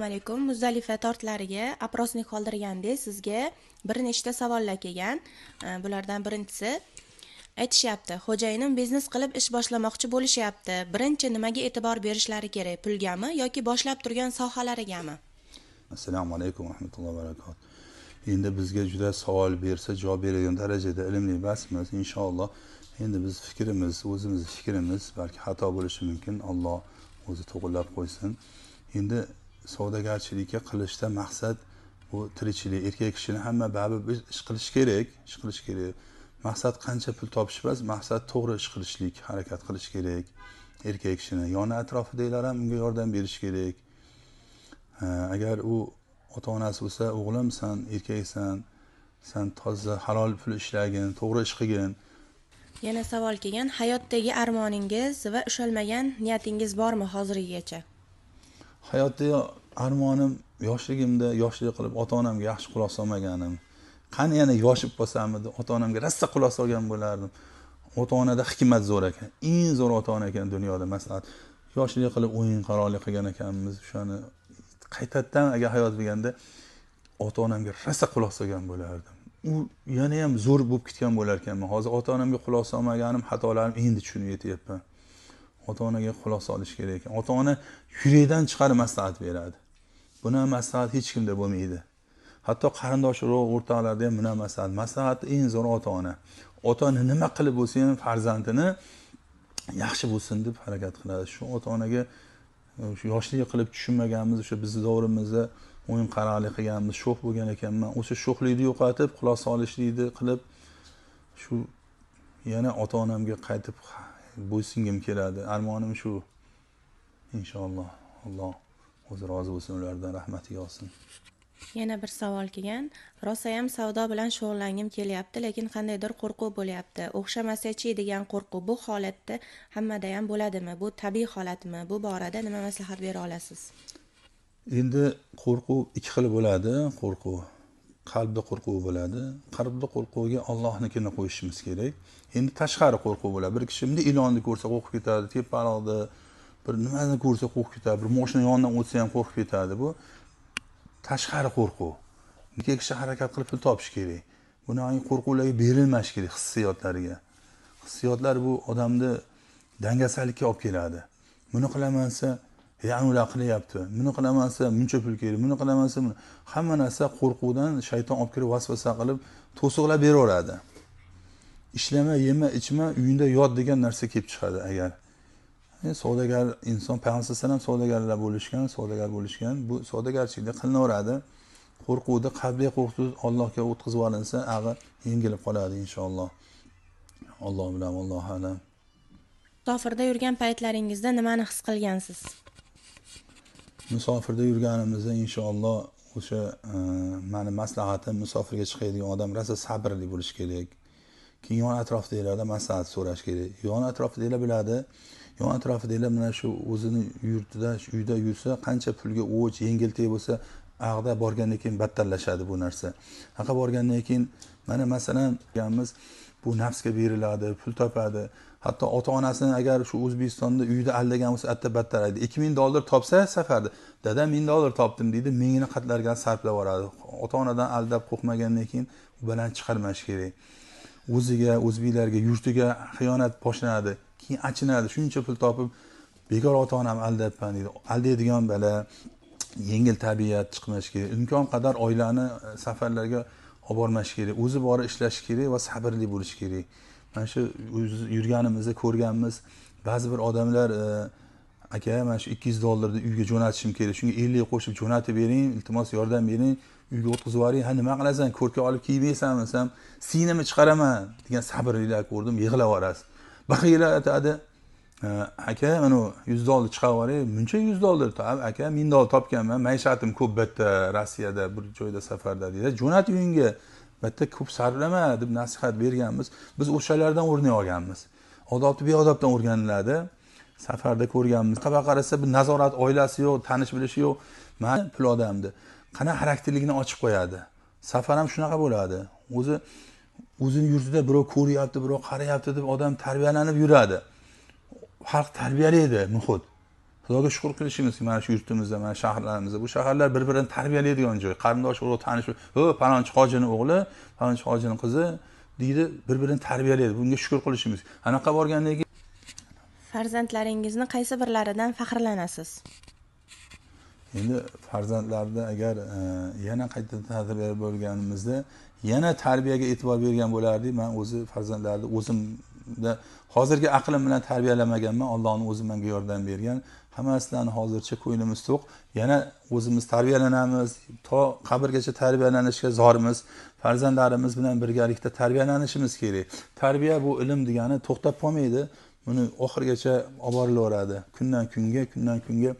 Assalomu alaykum. Muzdalifa tortlariga aprosnik qoldirganda sizga bir nechta savollar kelgan. Bulardan birinchisi aytishyapti, xo'jayinim biznes qilib ish boshlamoqchi bo'lishyapti. Birinchi nimaga e'tibor berishlari kerak? Pulgami yoki boshlab turgan sohalarigami? Assalomu alaykum va rahmatullohi va barakatuh. Endi bizga juda savol bersa javob beradigan darajada ilmli emasmiz. Inshaalloh endi biz fikrimiz, o'zimiz fikrimiz balki xato bo'lishi mumkin. Alloh o'zi to'g'rilab qo'ysin. Endi savdogarchilikka qilishda maqsad bu tirikchilik. Erkak kishini hamma baribir ish qilish kerak, ish qilish kerak. Maqsad qancha pul topish emas, maqsad to'g'ri ish qilishlik, harakat qilish kerak. Erkak kishini yoni atrofidagilar ham unga yordam berish kerak. Agar u ota-onasi bo'lsa, o'g'lim sen erkaksan, sen toza halol pul ishlagin, to'g'ri ish qilgin. Yana savol kelgan, hayotdagi armoningiz va ushalmagan niyatingiz bormi hozirgacha? Hayotda armonim yoshligimda yoshlik qilib ota-onamga yaxshi quloq solmaganim. Qani yana yoshib qolsamdi, ota-onamga rasta quloq solgan bo'lardim. Ota-onada hikmat zo'r ekan. Eng zo'r ota-ona ekan dunyoda, masalan, yoshlik qilib o'yin qaroqlik qilgan ekanmiz. O'shani qaytadan agar hayot bo'lganda ota-onamga rasta quloq solgan bo'lardim. U yana ham zo'r bo'lib ketgan bo'lar ekanman. Hozir ota-onamga quloq solmaganim, xatolarim endi tushunib yetyapman. Ota-onaga quloq solish kerak ekan. Ota-ona yurakdan chiqarib maslahat beradi. Buni maslahat hech kimda bo'lmaydi. Hatto qarindosh urug' o'rtoqlarda ham buni maslahat eng zo'r ota-ona. Ota-ona nima qilib bo'lsa ham farzandini yaxshi bo'lsin deb harakat qiladi. Shu ota-onaga shu yoshlik qilib tushunmaganmiz, o'sha bizni davrimizda o'yin qaroqlik qilganmiz, sho'x bo'lgan ekanman. O'sha sho'xlikni yo'qotib, quloq solishlikni qilib shu yana ota-onamga qaytib bo'ysingim keladi. Armonim shu. Inshaalloh Alloh o'zi rozi bo'lsin, ulardan rahmatiga olsin. Yana bir savol kelgan. Rosa ham savdo bilan shug'ullangim kelyapti, lekin qandaydir qo'rquv bo'lyapti. O'xshamasa-chi degan qo'rquv bu holatda hammada ham bo'ladimi? Bu tabiiy holatmi? Bu borada nima maslahat bera olasiz? Endi qo'rquv ikki xil bo'ladi. Qo'rquv qalbda qo'rquv bo'ladi. Qalbda qo'rquvga Allohnikini qo'yishimiz kerak. Endi tashqari qo'rquv bo'ladi. Bir kishi endi ilonni ko'rsa qo'rqib ketadi, tepaloqda bir nimani ko'rsa qo'rqib ketadi, bir mashina yonidan o'tsa ham qo'rqib ketadi. Bu tashqari qo'rquv. Ikki kishi harakat qilib pul topish kerak. Buning qo'rquvlarga berilmas kerak, hissiyotlarga. Hissiyotlar bu odamni dangasalikka olib keladi. Buni qilamansa, ya'ni ular qilyapti. Buni qilamansa, muncha pul kerak. Buni qilamansa, hamma narsa qo'rquvdan shayton olib kirib vasvasa qilib to'siqlar beraveradi. Ishlama, yema, ichma, uyingda yot degan narsa kelib chiqadi agar. Savdogar inson payg'ambar sallam savdogarlar bo'lishgan. Bu savdogarchilikda qilinaveradi. Qo'rquvda qalbiy qo'rquv Allohga o'tkazib olinsa, ag'i yengilib qoladi inshaalloh. Alloh bilan Alloh alam. Musofirda yurgan paytlaringizda nimani his qilgansiz? Musofirda yurganimizda inshaalloh o'sha meni maslahatim musofirga chiqadigan odam rosa sabrli bo'lish kerak. Keyin yon atrofdagilardan maslahat so'rash kerak. Yon atrofdagilar biladi. Yon atrofidagilar mana shu o'zini yurtida, uyda yursa, qancha pulga o'ch, yengiltek bo'lsa, ag'da borgandan keyin battarlashadi bu narsa. Haqa borgandan keyin mana masalan deganimiz bu nafsga beriladi, pul topadi. Hatto ota-onasini agar shu O'zbekistonda uyda aldagan bo'lsa, atta battar aydi. $2000 topsa safarda, dadam $1000 topdim deydi, mingini qatlarga sarflab yuboradi. Ota-onadan aldab qo'rqmagandan keyin u bilan chiqarmash kerak. O'ziga, o'zbeklarga, yurtiga xiyonat boshlanadi. Keyin achinadi. Shuncha pul topib, bekor ota-onam aldabman deydi. Aldaydigan bala yengil tabiat chiqmash kerak. Imkon qadar oilani safarlarga olib bormash kerak. O'zi borib ishlash kerak va sabrli bo'lish kerak. Mana shu yurganimizda ko'rganmiz, ba'zi bir odamlar aka, mana shu $200 ni uyga jo'natishim kerak. Shunga 50 qo'shib jo'natib bering, iltimos yordam bering, uyga o'tkazib yuboring. Ha, nima qilasan? Ko'rka olib kiymaysanmi? Desam, "Sinimi chiqaraman" degan sabrlilar ko'rdim, yig'lab yuborasiz. Baxiylar aytadi, aka, mana $100 chiqarib yuboring. Muncha $100 aka, $1000 topganman. Maishatim ko'p bitta Rossiyada bir joyda safarda deydi. Jo'nat uyingga. Bitta ko'p sarflama deb nasihat berganmiz. Biz o'shalardan o'rnak olganmiz. Odobni beodobdan o'rganiladi. Safarda ko'rganmiz. Qaba qarasa bir nazorat oilasi yo'q, tanish bilishi yo'q. Men pul odamdi. Qana xarakterligini ochib qo'yadi. Safar ham shunaqa bo'ladi. O'zini yurtida birov ko'ryapti, birov qarayapti deb odam tarbiyalanib yuradi. Xalq tarbiyalaydi muhit. Xudoga shukur qilishimiz mana shu yurtimizda, mana shaharlarimizda bu shaharlar bir-birini tarbiyalaydigan joy. Qarindosh urug' tanish, palonchi hojini o'g'li, palonchi hojini qizi deydi, bir-birini tarbiyalaydi. Bunga shukur qilishimiz. Anaqa borgandan keyin Farzandlaringizni qaysi birlaridan faxrlanasiz? endi farzandlarni agar yana qayta tarbiya bo'lganimizda yana tarbiyaga e'tibor bergan bo'lardik. Men o'zi farzandlarni o'zimda hozirgi aqlim bilan tarbiyalamaganman. Allohning o'zi menga yordam bergan. Hammasidan hozircha ko'nglimiz to'q. Yana o'zimiz tarbiyalanamiz, to qabrgacha tarbiyalanishga zorimiz. Farzandlarimiz bilan birgalikda tarbiyalanishimiz kerak. Tarbiya bu ilm degani to'xtab qolmaydi. Buni oxirigacha olib borilaveradi. Kundan kunga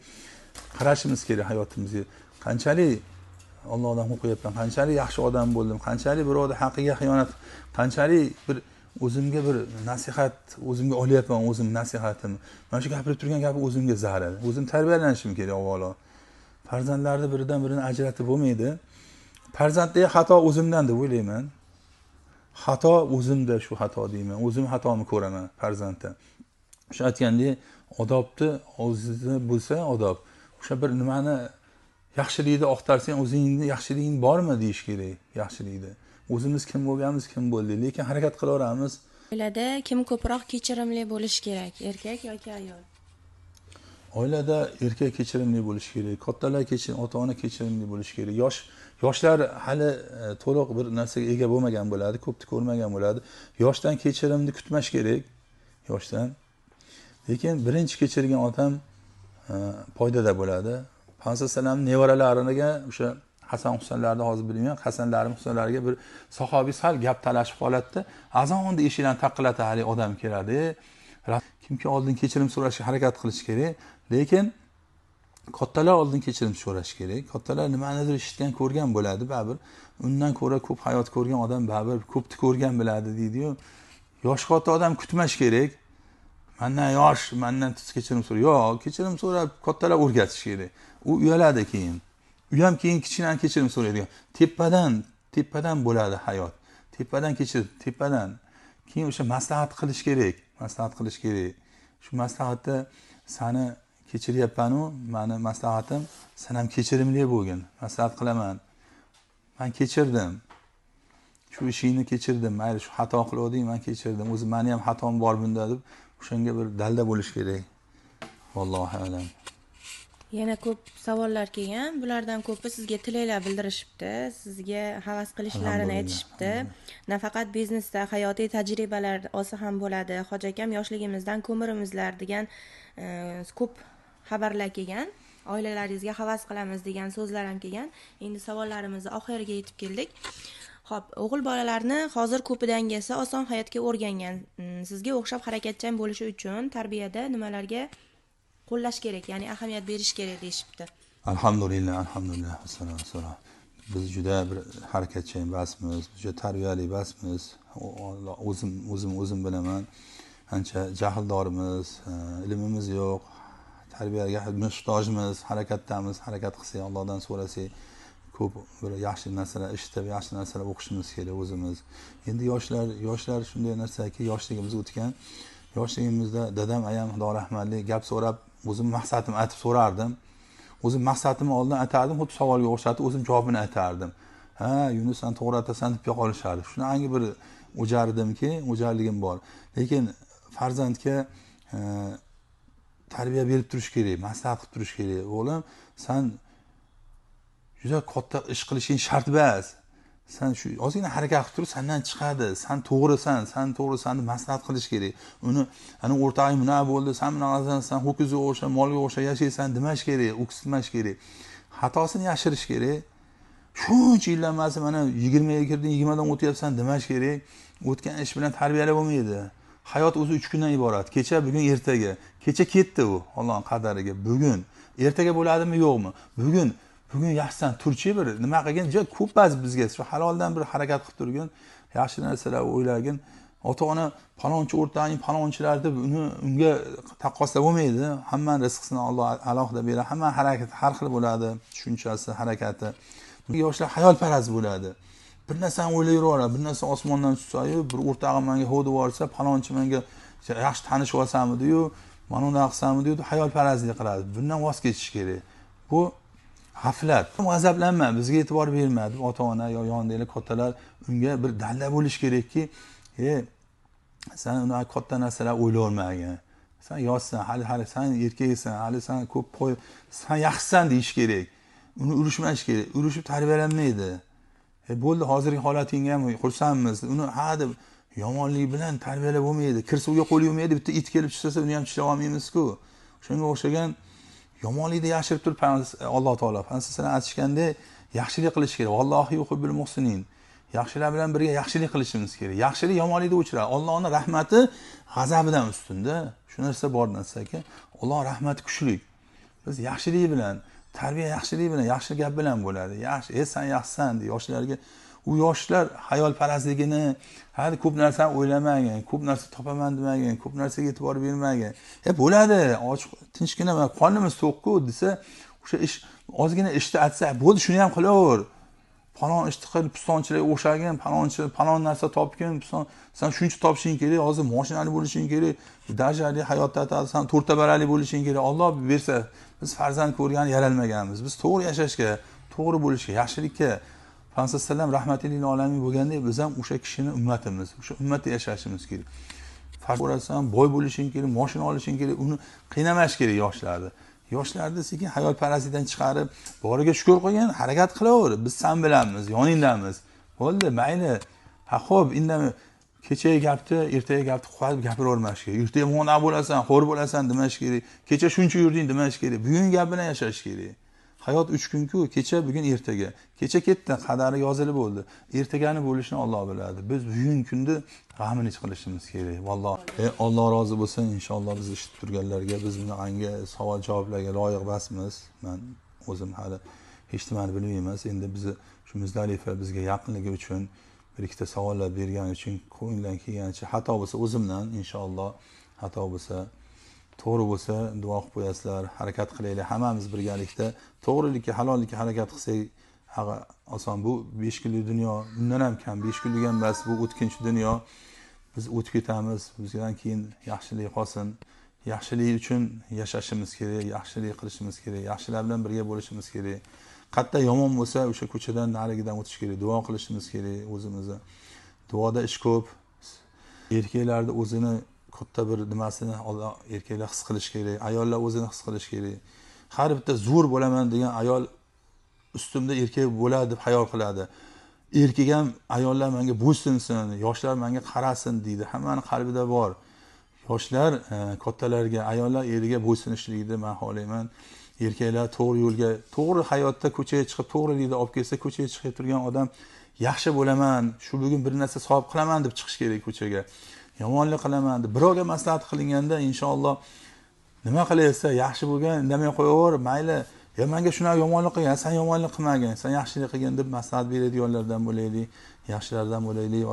qarashimiz kerak hayotimizga. Qanchalik Allohdan o'qiyapman, qanchalik yaxshi odam bo'ldim, qanchalik birovning haqqiga xiyonat, qanchalik bir o'zimga bir nasihat o'zimga olyapman, o'zim nasihatim. Mana shu gapirib turgan gapi o'zimga zarar. O'zim tarbiyalanishim kerak avvalo. Farzandlarni biridan birini ajratib bo'lmaydi. Farzandga xato o'zimdan deb o'ylayman. Xato o'zimda, shu xato deyman. O'zim xatomni ko'raman farzandda. O'sha aytgandek, odobni o'zida bo'lsa odob. O'sha bir nimani yaxshilikni oqtarsang, o'zingning yaxshiliging bormi deyish kerak, yaxshilikni. O'zimiz kim bo'lganmiz, kim bo'ldik, lekin harakat qilaveramiz. Oilada kim ko'proq kechirimli bo'lishi kerak, erkak yoki ayol? Oilada erkak kechirimli bo'lishi kerak, kattalar ota-ona kechirimli bo'lishi kerak. Yoshlar hali to'liq bir narsaga ega bo'lmagan bo'ladi, ko'pni ko'rmagan bo'ladi. Yoshdan kechirimni kutmash kerak, yoshdan. Lekin birinchi kechirgan odam foydada bo'ladi. Payg'ambar vasallamning nevaralariga o'sha Hasan Husanlarni hozir bilmayman, Hasanlarim Husanlarga bir sahobiy sal gap talashib qoladida, azonni eshikdan taqilata hali odam keladi. Kimki oldin kechirim so'rashga harakat qilish kerak, lekin kattalar oldin kechirim so'rash kerak. Kattalar nimanidir eshitgan, ko'rgan bo'ladi, baribir. Undan ko'ra ko'p hayot ko'rgan odam baribir ko'pni ko'rgan biladi deydi-yu. Yosh katta odam kutmash kerak. Mendan yosh, mendan tez kechirim so'raydi. Yo'q, kechirim so'rab kattalar o'rgatish kerak. U uyaladi keyin. U ham keyin kichkinadan kechirim so'raydi. Tepadan bo'ladi hayot. Tepadan kechir, tepadan. Keyin o'sha maslahat qilish kerak. Shu maslahatda seni kechiryapman-u, meni maslahatim sen ham kechirimli bo'lgin. Maslahat qilaman. Men kechirdim. Shu ishingni kechirdim. Mayli, shu xato qiluvding, men kechirdim. O'zi meni ham xatom bor bunda deb o'shanga bir dalda bo'lish kerak. Vallohu alam. Yana ko'p savollar kelgan. Bulardan ko'pi sizga tilaklar bildirishibdi, sizga havas qilishlarini aytishibdi. Nafaqat biznesda hayotiy tajribalar olsa ham bo'ladi. Hoji akam yoshligimizdan ko'mirimizlar degan ko'p xabarlar kelgan. Oilalaringizga havas qilamiz degan so'zlar ham kelgan. Endi savollarimizni oxiriga yetib keldik. Xo'p, o'g'il bolalarni hozir ko'pidangisi oson hayotga o'rgangan. Sizga o'xshab harakatchan bo'lishi uchun tarbiyada nimalarga qo'llash kerak, ya'ni ahamiyat berish kerak deyshibdi. Alhamdulillah. Assalom. Biz juda bir harakatchan emasmiz, juda tarbiyali emasmiz. O'zim bilaman. Ancha jahldorimiz, ilmimiz yo'q. Tarbiyaga muhtojmiz, harakatdamiz. Harakat qilsak, Allohdan so'rasak, ko'p bir yaxshi narsalar eshitib, yaxshi narsalar o'qishimiz kerak o'zimiz. Endi yoshlar shunday narsaki, yoshligimiz o'tgan. Yoshligimizda dadam ayam Xudo rahmatli gap so'rab, o'zim maqsadimni aytib so'rardim. O'zim maqsadimni oldin aytardim, xuddi savolga o'xshatib o'zim javobini aytardim. Ha, Yunus sen to'g'ri aytasan deb qolishardi. Shunaqangi bir o'jarligim bor. Lekin farzandga tarbiya berib turish kerak, maslahat qilib turish kerak. O'g'lim, sen juda katta ish qilishing shart emas. Sen shu ozgina harakat qilib tur, sendan chiqadi. Sen to'g'risan deb maslahat qilish kerak. Uni ana o'rtog'ing buna bo'ldi, sen bunaqasan, sen ho'kizga o'xsha, molga o'xsha yashaysan demash kerak, o'ksitmash kerak. Xatosini yashirish kerak. Shuncha yillar emas, mana 20 ga kirding, 20 dan o'tyapsan demash kerak. O'tgan ish bilan tarbiyalab bo'lmaydi. Hayot o'zi 3 kundan iborat. Kecha, bugun, ertaga. Kecha ketdi u, Allohning qadariga. Bugun ertaga bo'ladimi, yo'qmi? Bugun yaxshisan turchi bir nima qilgin, juda ko'p ba'zi bizga shu haloldan bir harakat qilib turgin, yaxshi narsalar o'ylagin. Ota-ona palonchi o'rtog'ing palonchilar deb unga taqqoslab bo'lmaydi. Hamma rizqini Alloh alohida beradi. Hamma harakat har xil bo'ladi, tushunchasi, harakati. Yoshlar hayolparast bo'ladi. Bir narsani o'ylayveradi, bir narsa osmondan tushsa-yu, bir o'rtog'im menga ho'dib yuborsa, palonchi menga yaxshi tanishib olsamidi-yu, mana unday qilsammi deydi, hayolparastlik qiladi. Bundan voz kechish kerak. Bu g'aflat. G'azablanma, bizga e'tibor berma deb ota-ona yo yonidagi kattalar unga bir dalda bo'lish kerakki, sen uni katta narsalar o'ylayolmagin. Sen yoshsan, hali sen erkaksan, hali sen ko'p sen yaxshisan deyish kerak. Uni urishmash kerak. Urishib tarbiyalanmaydi. Bo'ldi, hozirgi holatingga ham xursandmiz. Uni deb yomonlik bilan tarbiyalab bo'lmaydi. Kir suvga qo'l yuvmaydi, bitta it kelib tushsa, uni ham tishlab olmaymiz-ku. Shunga o'xshagan yomonlikni yashirib turib Alloh taolo sizlarga aytishgandek, yaxshilik qilish kerak. Vallohi yuhibbul muhsinin. Yaxshilar bilan birga yaxshilik qilishimiz kerak. Yaxshilik yomonlikni o'chiradi. Allohning rahmati g'azabidan ustunda. Shu narsa bor narsaki, Alloh rahmati kuchli. Biz yaxshilik bilan, tarbiya yaxshilik bilan, yaxshi gap bilan bo'ladi. Yaxshi, sen yaxshisan deb yoshlarga, u yoshlar hayolparastligini, hali ko'p narsani o'ylamagin, ko'p narsa topaman demagin, ko'p narsaga e'tibor bermagin. Bo'ladi, ochiq tinchgina qonimiz to'q-ku desa, o'sha ish ozgina ishni aytsa, bo'ldi, shuni ham qilaver. Palon ishni qilib, pistonchilarga o'xshagin, palon narsa topgin, sen shuncha topishing kerak, hozir mashinali bo'lishing kerak, dajali hayotda sen to'rtta barali bo'lishing kerak. Alloh bersa, biz farzand ko'rgan yaralmaganmiz. Biz to'g'ri yashashga, to'g'ri bo'lishga, yaxshilikka Payg'ambar sallam rahmatil alamin bo'lganda biz ham o'sha kishining ummatimiz, o'sha ummatda yashashimiz kerak. Farzand boy bo'lishing kerak, mashina olishing kerak, uni qiynamash kerak yoshlarni. Yoshlarni sekin hayolparastlikdan chiqarib, boriga shukr qilgan, harakat qilaver. Biz sen bilamiz, yoningdamiz. Bo'ldi, mayli. Xo'p, indamay kechagi gapni, ertaga gapni qo'yib gapiravermash kerak. Ertaga mo'na bo'lasan, xo'r bo'lasan demash kerak. Kecha shuncha yurding demash kerak. Bugun gap bilan yashash kerak. Hayot 3 kun-ku, kecha, bugun, ertaga. Kecha ketdi, qadari yozilib bo'ldi. Ertagani bo'lishini Alloh biladi. Biz bugun kunni g'amini qilishimiz kerak. Vallohi. Alloh rozi bo'lsin, inshaalloh biz eshitib turganlarga, biz bunaqangi savol-javoblarga loyiq emasmiz. Men o'zim hali hech nimani bilmayman. Endi bizni shu Muzdalifa bizga yaqinligi uchun bir ikkita savollar bergani uchun qo'lingdan kelganicha xato bo'lsa o'zimdan, inshaalloh xato bo'lsa, to'g'ri bo'lsa duo qilib qo'yasizlar, harakat qilaylik, hammamiz birgalikda to'g'rilikka, halollikka harakat qilsak, oson. Bu 5 kunlik dunyo, bundan ham kam, 5 kunlik ham emas, bu o'tkinchi dunyo. Biz o'tib ketamiz, bizdan keyin yaxshilik qolsin. Yaxshilik uchun yashashimiz kerak, yaxshilik qilishimiz kerak, yaxshilar bilan birga bo'lishimiz kerak. Qatta yomon bo'lsa, o'sha ko'chadan narigidan o'tish kerak, duo qilishimiz kerak o'zimizga. Duoda ish ko'p. Erkaklarda o'zini katta bir nimasini erkaklar his qilish kerak, ayollar o'zini his qilish kerak. Har bitta zo'r bo'laman degan ayol ustimda erkak bo'ladi deb xayol qiladi. Erkak ham ayollar menga bo'ysunsin, yoshlar menga qarasin deydi. Hammaning qalbida bor. Yoshlar kattalarga, ayollar eriga bo'ysunishlikni men xohlayman. Erkaklar to'g'ri yo'lga, to'g'ri hayotda ko'chaga chiqib, to'g'rilikni olib kelsa, ko'chaga chiqib turgan odam yaxshi bo'laman, shu bugun bir narsa savob qilaman deb chiqish kerak ko'chaga. Yomonlik qilaman deb birovga maslahat qilinganda inshaalloh nima qilaysa yaxshi bo'lgan, indamay qo'yaver, mayli. Menga shunaqa yomonlik qilgan, sen yomonlik qilmagin, sen yaxshilik qilgin deb maslahat beradiganlardan bo'laylik, yaxshilardan bo'laylik.